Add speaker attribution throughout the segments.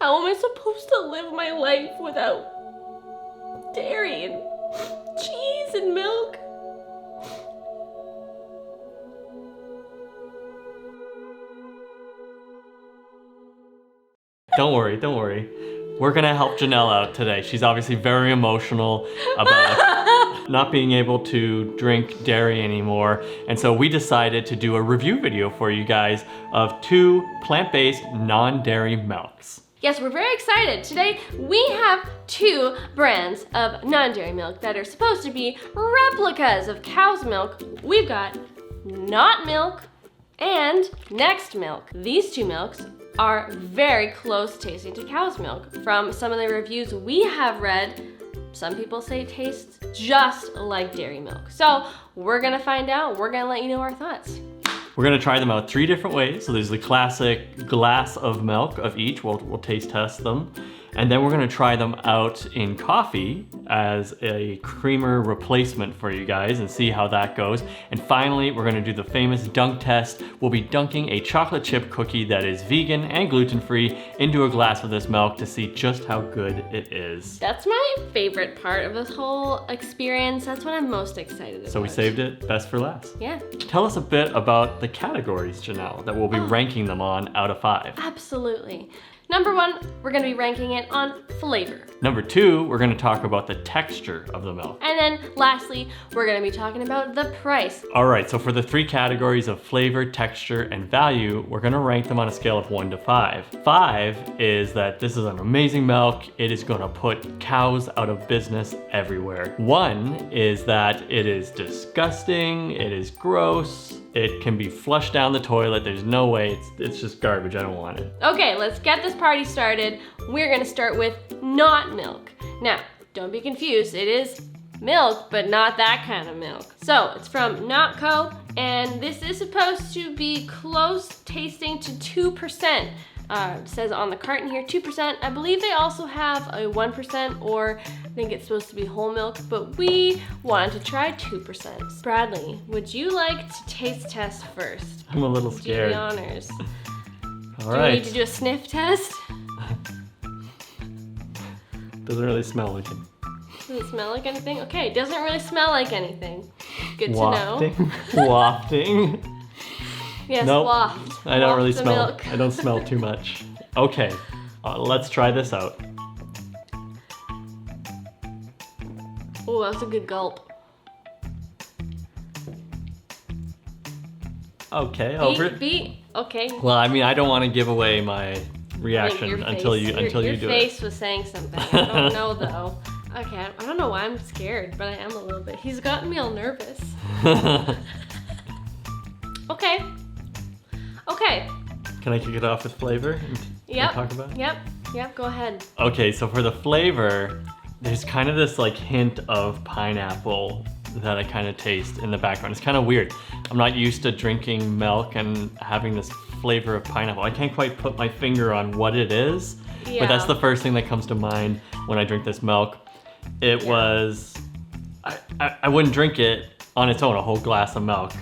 Speaker 1: How am I supposed to live my life without dairy and cheese and milk?
Speaker 2: Don't worry, don't worry. We're gonna help Janelle out today. She's obviously very emotional about not being able to drink dairy anymore. And so we decided to do a review video for you guys of 2 plant-based non-dairy milks.
Speaker 1: Yes, we're very excited. Today we have 2 brands of non-dairy milk that are supposed to be replicas of cow's milk. We've got NotMilk and NEXTMILK. These 2 milks are very close tasting to cow's milk. From some of the reviews we have read, some people say it tastes just like dairy milk. So we're gonna find out, we're gonna let you know our thoughts.
Speaker 2: We're gonna try them out 3 different ways. So there's the classic glass of milk of each. We'll taste test them. And then we're gonna try them out in coffee as a creamer replacement for you guys and see how that goes. And finally, we're gonna do the famous dunk test. We'll be dunking a chocolate chip cookie that is vegan and gluten-free into a glass of this milk to see just how good it is.
Speaker 1: That's my favorite part of this whole experience. That's what I'm most excited about.
Speaker 2: So we saved it best for last.
Speaker 1: Yeah.
Speaker 2: Tell us a bit about the categories, Janelle, that we'll be ranking them on out of 5.
Speaker 1: Absolutely. Number 1, we're gonna be ranking it on flavor.
Speaker 2: Number 2, we're gonna talk about the texture of the milk.
Speaker 1: And then lastly, we're gonna be talking about the price.
Speaker 2: All right, so for the 3 categories of flavor, texture, and value, we're gonna rank them on a scale of 1 to 5. 5 is that this is an amazing milk. It is gonna put cows out of business everywhere. 1 is that it is disgusting, it is gross, it can be flushed down the toilet, there's no way, it's just garbage, I don't want it.
Speaker 1: Okay, let's get this party started. We're gonna start with NotMilk. Now, don't be confused, it is milk, but not that kind of milk. So, it's from NOTCO, and this is supposed to be close tasting to 2%. It says on the carton here 2%. I believe they also have a 1%, or I think it's supposed to be whole milk, but we wanted to try 2%. Bradley, would you like to taste test first?
Speaker 2: I'm a little
Speaker 1: Do
Speaker 2: scared.
Speaker 1: the honors.
Speaker 2: All
Speaker 1: Do
Speaker 2: right.
Speaker 1: we need to do a sniff test?
Speaker 2: Doesn't really smell like it.
Speaker 1: Does it smell like anything? Okay, it doesn't really smell like anything. Good
Speaker 2: Wafting.
Speaker 1: to know.
Speaker 2: Wafting.
Speaker 1: Yes,
Speaker 2: Nope.
Speaker 1: waft.
Speaker 2: I don't
Speaker 1: Waft
Speaker 2: really
Speaker 1: the
Speaker 2: smell.
Speaker 1: milk.
Speaker 2: I don't smell too much. Okay, let's try this out.
Speaker 1: Oh, that was a good gulp.
Speaker 2: Okay, over it.
Speaker 1: Beat. Okay.
Speaker 2: Well, I mean, I don't want to give away my reaction
Speaker 1: Your
Speaker 2: until
Speaker 1: face-
Speaker 2: you
Speaker 1: your
Speaker 2: do it.
Speaker 1: Your face was saying something. I don't know though. Okay, I don't know why I'm scared, but I am a little bit. He's gotten me all nervous. Okay. Okay.
Speaker 2: Can I kick it off with flavor and
Speaker 1: Yep.
Speaker 2: talk about it?
Speaker 1: Yep, go ahead.
Speaker 2: Okay, so for the flavor, there's kind of this like hint of pineapple that I kind of taste in the background. It's kind of weird. I'm not used to drinking milk and having this flavor of pineapple. I can't quite put my finger on what it is,
Speaker 1: Yeah.
Speaker 2: but that's the first thing that comes to mind when I drink this milk. It was, I wouldn't drink it on its own, a whole glass of milk.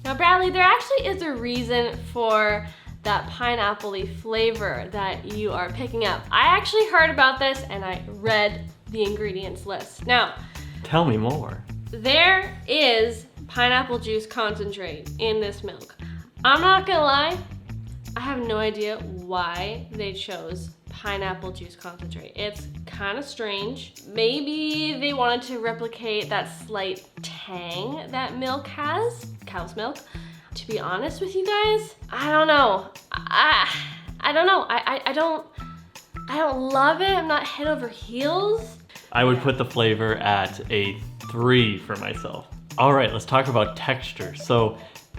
Speaker 1: Now, Bradley, there actually is a reason for that pineapple-y flavor that you are picking up. I actually heard about this and I read the ingredients list. Now,
Speaker 2: Tell me more.
Speaker 1: there is pineapple juice concentrate in this milk. I'm not gonna lie, I have no idea why they chose pineapple juice concentrate. It's kind of strange. Maybe they wanted to replicate that slight tang that milk has, cow's milk. To be honest with you guys, I don't know. I don't know. I don't love it. I'm not head over heels.
Speaker 2: I would put the flavor at a 3 for myself. All right, let's talk about texture. So,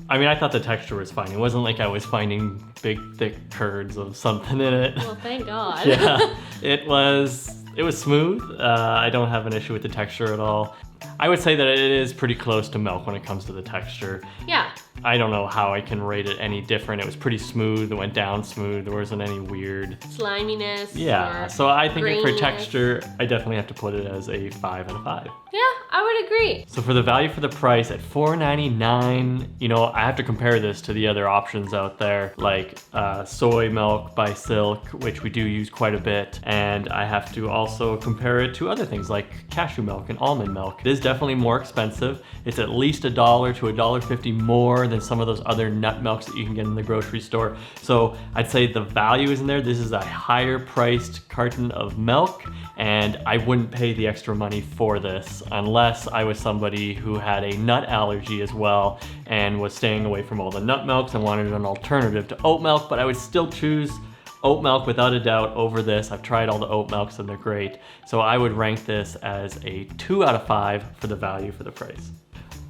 Speaker 2: I mean, I thought the texture was fine. It wasn't like I was finding big, thick curds of something in it.
Speaker 1: Well, thank God.
Speaker 2: Yeah, it was smooth. I don't have an issue with the texture at all. I would say that it is pretty close to milk when it comes to the texture.
Speaker 1: Yeah.
Speaker 2: I don't know how I can rate it any different. It was pretty smooth. It went down smooth. There wasn't any weird
Speaker 1: Sliminess.
Speaker 2: Yeah,
Speaker 1: or
Speaker 2: so I think for
Speaker 1: graininess.
Speaker 2: texture, I definitely have to put it as a 5 out of 5.
Speaker 1: Yeah, I I would agree.
Speaker 2: So for the value for the price at $4.99, you know, I have to compare this to the other options out there, like soy milk by Silk, which we do use quite a bit. And I have to also compare it to other things like cashew milk and almond milk. It is definitely more expensive. It's at least $1 to $1.50 more than some of those other nut milks that you can get in the grocery store. So I'd say the value is in there. This is a higher priced carton of milk, and I wouldn't pay the extra money for this unless I was somebody who had a nut allergy as well and was staying away from all the nut milks and wanted an alternative to oat milk. But I would still choose oat milk without a doubt over this. I've tried all the oat milks and they're great. So I would rank this as a 2 out of 5 for the value for the price.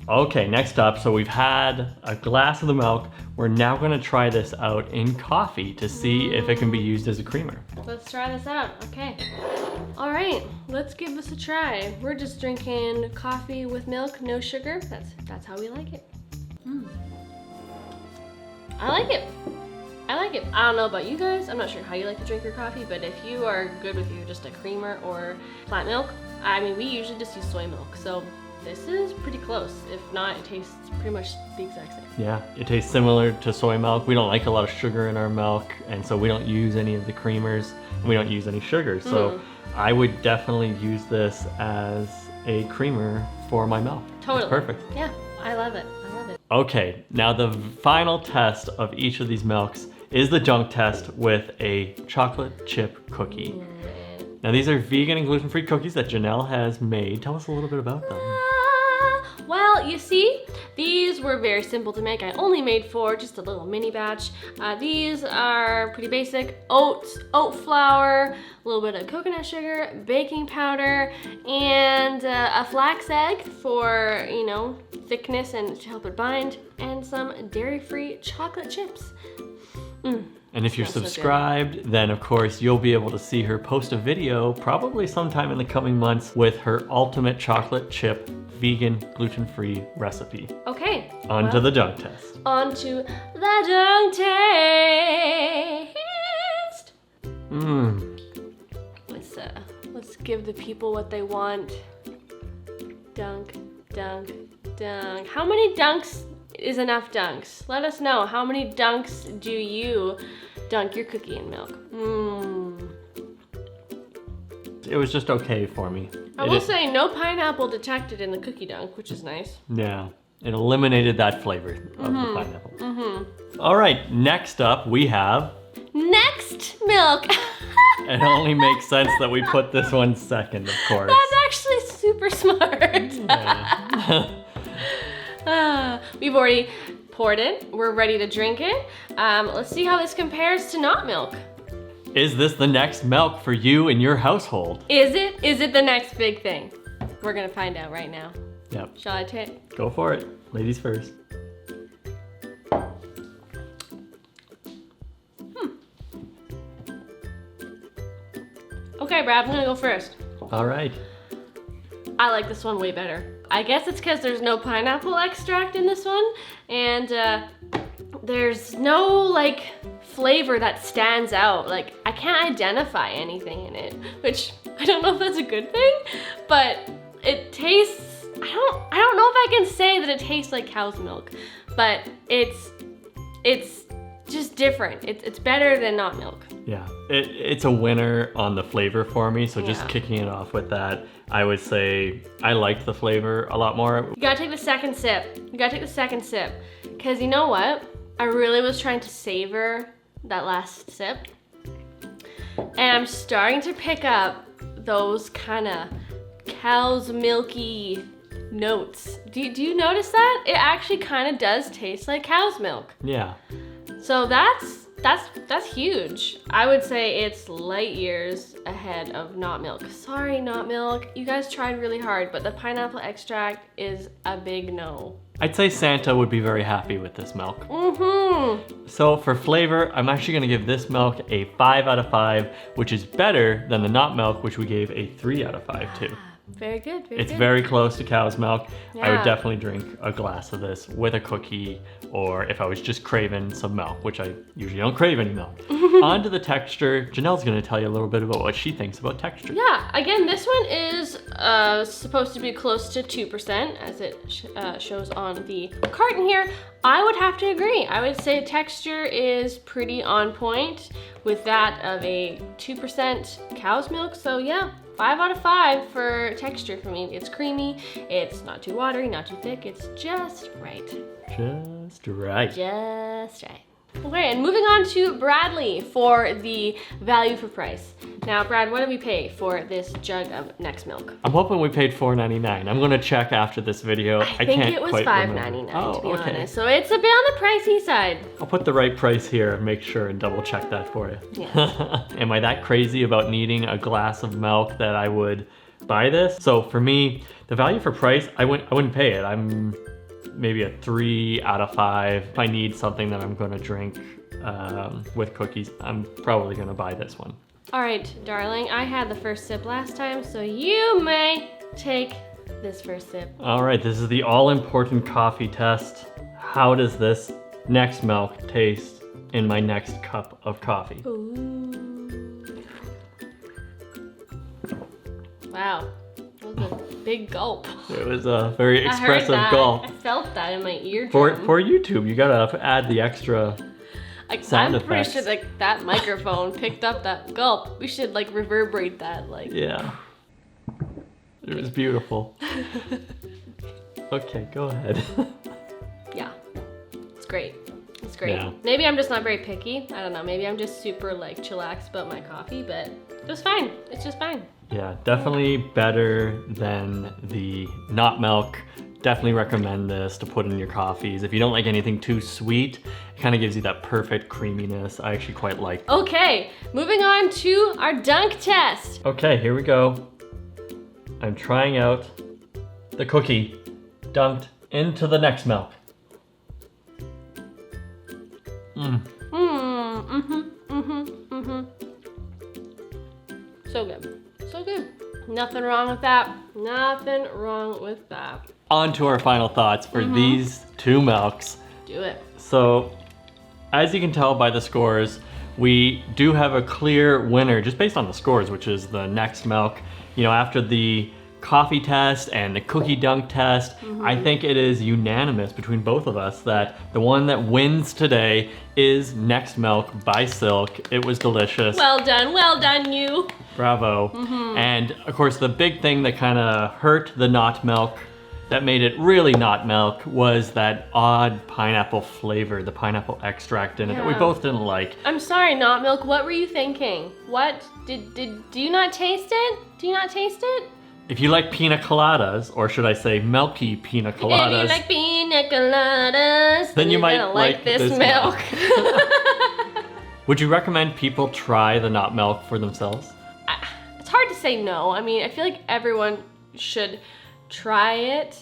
Speaker 2: Okay, next up, so we've had a glass of the milk. We're now gonna try this out in coffee to see if it can be used as a creamer.
Speaker 1: Let's try this out, okay. All right, let's give this a try. We're just drinking coffee with milk, no sugar. That's how we like it. I like it. I like it. I don't know about you guys. I'm not sure how you like to drink your coffee, but if you are good with just a creamer or plant milk, I mean, we usually just use soy milk, so this is pretty close. If not, it tastes pretty much the exact same.
Speaker 2: Yeah, it tastes similar to soy milk. We don't like a lot of sugar in our milk, and so we don't use any of the creamers, and we don't use any sugar. So I would definitely use this as a creamer for my milk.
Speaker 1: Totally.
Speaker 2: It's perfect.
Speaker 1: Yeah, I love it. I love it.
Speaker 2: Okay, now the final test of each of these milks is the junk test with a chocolate chip cookie. Now these are vegan and gluten-free cookies that Janelle has made. Tell us a little bit about them.
Speaker 1: Well, you see, these were very simple to make. I only made 4, just a little mini batch. These are pretty basic: oats, oat flour, a little bit of coconut sugar, baking powder, and a flax egg for, you know, thickness and to help it bind, and some dairy-free chocolate chips.
Speaker 2: And if you're subscribed, then of course you'll be able to see her post a video probably sometime in the coming months with her ultimate chocolate chip vegan gluten-free recipe.
Speaker 1: Okay.
Speaker 2: On to the junk test.
Speaker 1: On to the junk test. Let's give the people what they want. Dunk, dunk, dunk. How many dunks is enough dunks? Let us know. How many dunks do you dunk your cookie in milk?
Speaker 2: It was just okay for me.
Speaker 1: I will say no pineapple detected in the cookie dunk, which is nice.
Speaker 2: Yeah, it eliminated that flavor of the pineapple. All right, next up we have
Speaker 1: NEXTMILK.
Speaker 2: It only makes sense that we put this one second, of course.
Speaker 1: That's actually super smart.
Speaker 2: Yeah.
Speaker 1: We've already poured it. We're ready to drink it. Let's see how this compares to NotMilk.
Speaker 2: Is this the next milk for you and your household?
Speaker 1: Is it? Is it the next big thing? We're gonna find out right now.
Speaker 2: Yep.
Speaker 1: Shall I take?
Speaker 2: Go for it. Ladies first.
Speaker 1: Okay, Brad, I'm gonna go first.
Speaker 2: All right.
Speaker 1: I like this one way better. I guess it's because there's no pineapple extract in this one, and there's no like flavor that stands out. Like, I can't identify anything in it, which I don't know if that's a good thing, but it tastes, I don't know if I can say that it tastes like cow's milk, but it's just different. It's better than NotMilk.
Speaker 2: Yeah, it's a winner on the flavor for me, so just kicking it off with that, I would say I liked the flavor a lot more.
Speaker 1: You gotta take the second sip. You gotta take the second sip, because you know what? I really was trying to savor that last sip, and I'm starting to pick up those kind of cow's milky notes. Do you notice that? It actually kind of does taste like cow's milk.
Speaker 2: Yeah.
Speaker 1: So that's huge. I would say it's light years ahead of NotMilk. Sorry, NotMilk. You guys tried really hard, but the pineapple extract is a big no.
Speaker 2: I'd say Santa would be very happy with this milk.
Speaker 1: Mm-hmm.
Speaker 2: So for flavor, I'm actually gonna give this milk a 5 out of 5, which is better than the NotMilk, which we gave a 3 out of 5 to.
Speaker 1: Very good.
Speaker 2: It's very close to cow's milk. I
Speaker 1: Yeah.
Speaker 2: would definitely drink a glass of this with a cookie, or if I was just craving some milk, which I usually don't crave any milk. On to the texture. Janelle's gonna tell you a little bit about what she thinks about texture.
Speaker 1: Yeah, again, this one is supposed to be close to 2%, as it shows on the carton here. I would have to agree. I would say texture is pretty on point with that of a 2% cow's milk. So yeah, 5 out of 5 for texture for me. It's creamy, it's not too watery, not too thick, it's just right.
Speaker 2: Just right.
Speaker 1: Just right. Okay, and moving on to Bradley for the value for price. Now, Brad, what did we pay for this jug of NextMilk?
Speaker 2: I'm hoping we paid $4.99. I'm gonna check after this video.
Speaker 1: I think
Speaker 2: can't
Speaker 1: it was
Speaker 2: quite
Speaker 1: $5.99
Speaker 2: remember.
Speaker 1: to be
Speaker 2: okay.
Speaker 1: honest. So it's a bit on the pricey side.
Speaker 2: I'll put the right price here and make sure and double check that for you.
Speaker 1: Yes.
Speaker 2: Am I that crazy about needing a glass of milk that I would buy this? So for me, the value for price, I wouldn't pay it. I'm maybe a 3 out of 5. If I need something that I'm gonna drink with cookies, I'm probably gonna buy this one.
Speaker 1: All right, darling, I had the first sip last time, so you may take this first sip.
Speaker 2: All right, this is the all-important coffee test. How does this NextMilk taste in my next cup of coffee?
Speaker 1: Ooh. Wow, that was a big gulp.
Speaker 2: It was a very
Speaker 1: I heard
Speaker 2: expressive
Speaker 1: that.
Speaker 2: gulp.
Speaker 1: I felt that in my eardrum.
Speaker 2: For YouTube, you gotta add the extra sound
Speaker 1: I'm pretty
Speaker 2: effects.
Speaker 1: sure like that microphone picked up that gulp. We should like reverberate that like.
Speaker 2: Yeah. It was beautiful. Okay, go ahead.
Speaker 1: Yeah, it's great. It's great.
Speaker 2: Yeah.
Speaker 1: Maybe I'm just not very picky. I don't know. Maybe I'm just super like chillaxed about my coffee, but it was fine. It's just fine.
Speaker 2: Yeah, definitely better than the NotMilk. Definitely recommend this to put in your coffees. If you don't like anything too sweet, it kind of gives you that perfect creaminess. I actually quite like.
Speaker 1: Okay, moving on to our dunk test.
Speaker 2: Okay, here we go. I'm trying out the cookie dunked into the NextMilk.
Speaker 1: So good. So good. Nothing wrong with that. Nothing wrong with that.
Speaker 2: On to our final thoughts for these two milks.
Speaker 1: Do it.
Speaker 2: So, as you can tell by the scores, we do have a clear winner just based on the scores, which is the NextMilk. You know, after the coffee test and the cookie dunk test, I think it is unanimous between both of us that the one that wins today is NextMilk by Silk. It was delicious.
Speaker 1: Well done you.
Speaker 2: Bravo. And of course, the big thing that kind of hurt the NotMilk, that made it really not milk, was that odd pineapple flavor, the pineapple extract in it that we
Speaker 1: Yeah.
Speaker 2: both didn't like.
Speaker 1: I'm sorry, NotMilk. What were you thinking? What do you not taste it? Do you not taste it?
Speaker 2: If you like pina coladas, or should I say milky pina coladas,
Speaker 1: If you like pina coladas,
Speaker 2: then you
Speaker 1: you're
Speaker 2: might
Speaker 1: gonna
Speaker 2: like
Speaker 1: this
Speaker 2: this
Speaker 1: milk.
Speaker 2: would you recommend people try the NotMilk for themselves?
Speaker 1: It's hard to say no. I mean, I feel like everyone should try it.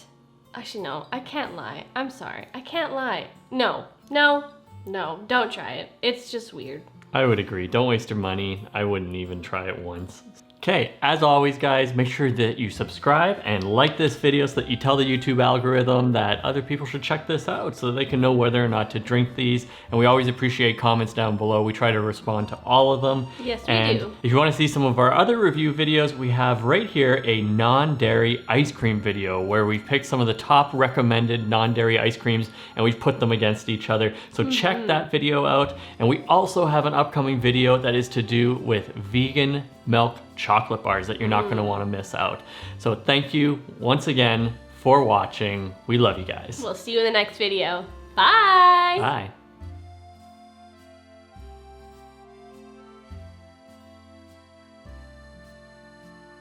Speaker 1: Actually, no, I can't lie. I'm sorry. I can't lie. No, don't try it. It's just weird.
Speaker 2: I would agree. Don't waste your money. I wouldn't even try it once. Okay, as always guys, make sure that you subscribe and like this video so that you tell the YouTube algorithm that other people should check this out so that they can know whether or not to drink these. And we always appreciate comments down below. We try to respond to all of them.
Speaker 1: Yes, we
Speaker 2: and
Speaker 1: do.
Speaker 2: If you want to see some of our other review videos, we have right here a non-dairy ice cream video where we've picked some of the top recommended non-dairy ice creams and we've put them against each other. So check that video out. And we also have an upcoming video that is to do with vegan milk chocolate bars that you're not going to want to miss out. So thank you once again for watching. We love you guys.
Speaker 1: We'll see you in the next video. Bye.
Speaker 2: Bye.